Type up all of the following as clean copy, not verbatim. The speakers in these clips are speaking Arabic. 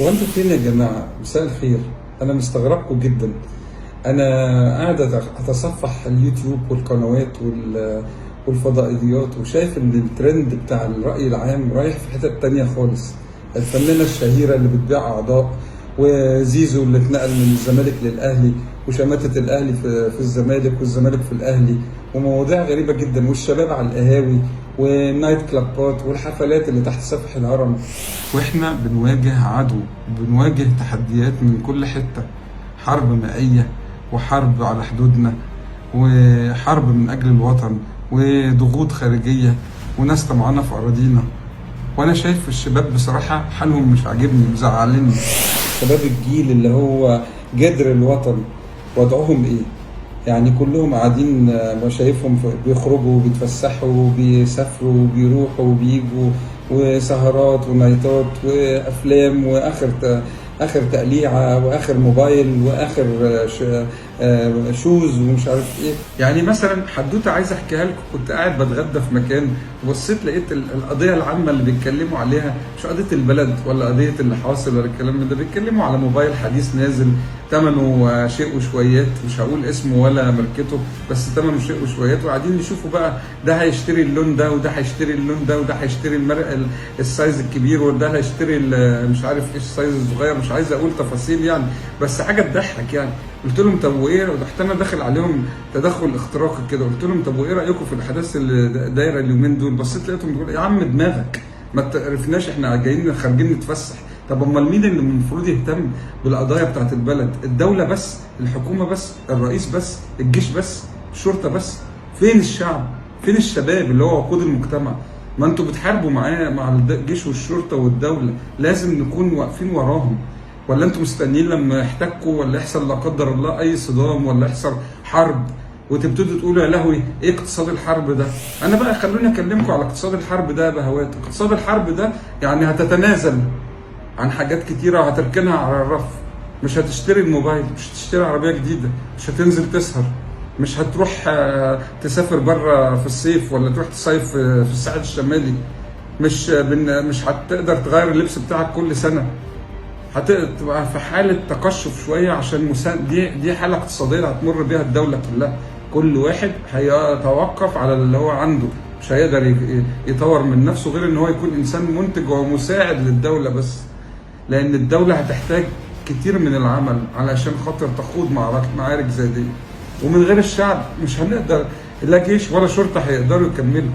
هو انتوا فين يا جماعة؟ مساء الخير. أنا مستغربكم جدا. أنا قاعد أتصفح اليوتيوب والقنوات والفضائيات، وشايف إن الترند بتاع الرأي العام رايح في حتة تانية خالص. الفنانة الشهيرة اللي بتبيع أعضاء، وزيزو اللي اتنقل من الزمالك للأهلي، وشماتة الأهلي في الزمالك والزمالك في الأهلي، ومواضيع غريبة جدا، والشباب على القهاوي والنايت كلابات والحفلات اللي تحت سفح الهرم. واحنا بنواجه عدو، بنواجه تحديات من كل حتة، حرب مائية وحرب على حدودنا وحرب من أجل الوطن وضغوط خارجية وناس طمعانة في أراضينا. وأنا شايف الشباب بصراحة حالهم مش عاجبني، مزعلني. شباب الجيل اللي هو جدر الوطن وضعهم إيه؟ يعني كلهم قاعدين، ما شايفهم بيخرجوا وبيتفسحوا وبيسافروا وبيروحوا وبيجوا، وسهرات ونايتات وافلام اخر تقليعه واخر موبايل واخر شوز ومش عارف ايه. يعني مثلا حدوته عايز احكيها لكم. كنت قاعد بتغدى في مكان، وبصيت لقيت القضيه العامه اللي بيتكلموا عليها مش قضيه البلد ولا قضيه اللي حاصل ولا الكلام من ده، بيتكلموا على موبايل حديث نازل ثمنه شيء وشويات، مش هقول اسمه ولا ماركته، بس ثمنه شيء وشويات، وقاعدين يشوفوا بقى ده هيشتري اللون ده وده هيشتري اللون ده وده هيشتري السايز الكبير وده هيشتري مش عارف ايش السايز الصغير. مش عايز اقول تفاصيل يعني، بس حاجه تضحك يعني. قلت لهم طب وايه؟ رحت انا داخل عليهم تدخل اختراقي كده، قلت لهم طب وايه رايكم في الاحداث اللي دايره اليومين دول؟ بصيت لقيتهم بيقولوا يا عم دماغك، ما تعرفناش، احنا جايين خارجين نتفسح. طب امال مين اللي المفروض يهتم بالقضايا بتاعت البلد؟ الدوله بس؟ الحكومه بس؟ الرئيس بس؟ الجيش بس؟ الشرطه بس؟ فين الشعب؟ فين الشباب اللي هو وقود المجتمع؟ ما انتوا بتحاربوا معاه مع الجيش والشرطه والدوله، لازم نكون واقفين وراهم. ولا انتوا مستنيين لما يحتكوا ولا يحصل لا قدر الله اي صدام ولا يحصل حرب وتبتدوا تقولوا يا لهوي ايه اقتصاد الحرب ده؟ انا بقى خلوني اكلمكم على اقتصاد الحرب ده يا بهوات. اقتصاد الحرب ده يعني هتتنازل عن حاجات كتيره وهتركنها على الرف. مش هتشتري الموبايل، مش هتشتري عربيه جديده، مش هتنزل تسهر، مش هتروح تسافر بره في الصيف ولا تروح تصيف في الساحل الشمالي، مش هتقدر تغير اللبس بتاعك كل سنه، هتبقى في حاله تقشف شويه عشان دي حاله اقتصاديه هتمر بيها الدوله كلها. كل واحد هيتوقف على اللي هو عنده، مش هيقدر يطور من نفسه غير ان هو يكون انسان منتج ومساعد للدوله بس. لان الدوله هتحتاج كتير من العمل علشان خاطر تخوض معارك زي دي، ومن غير الشعب مش هنقدر، لا جيش ولا شرطه هيقدروا يكملوا.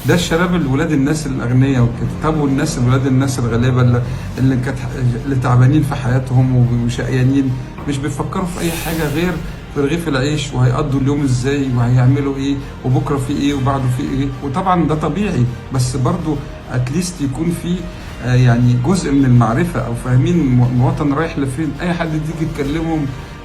ده الشباب الولاد الناس الاغنياء وكده. طب والناس الولاد الناس الغلابه اللي تعبانين في حياتهم وشقيانين، مش بيفكروا في اي حاجه غير في رغيف العيش، وهيقضوا اليوم ازاي وهيعملوا ايه وبكره في ايه وبعده في ايه. وطبعا ده طبيعي، بس برضو اتليست يكون في يعني جزء من المعرفه، او فاهمين المواطن رايح لفين. اي حد تيجي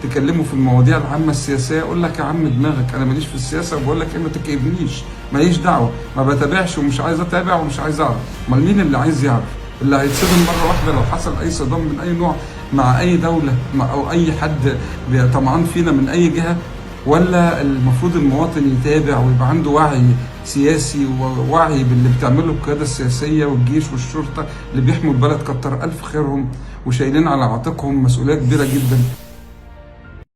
تكلموا في المواضيع العامه السياسيه يقول لك يا عم دماغك، انا ماليش في السياسه، وبقول لك ايه ما تكئبنيش، ماليش دعوه، ما بتابعش ومش عايز اتابع ومش عايز اعرف. امال مين اللي عايز يعرف؟ اللي هيتصدم مره واحده لو حصل اي صدام من اي نوع مع اي دوله او اي حد طمعان فينا من اي جهه؟ ولا المفروض المواطن يتابع ويبقى عنده وعي سياسي ووعي باللي بتعمله القياده السياسيه والجيش والشرطه اللي بيحموا البلد، كتر الف خيرهم وشايلين على عاتقهم مسؤوليه كبيره جدا.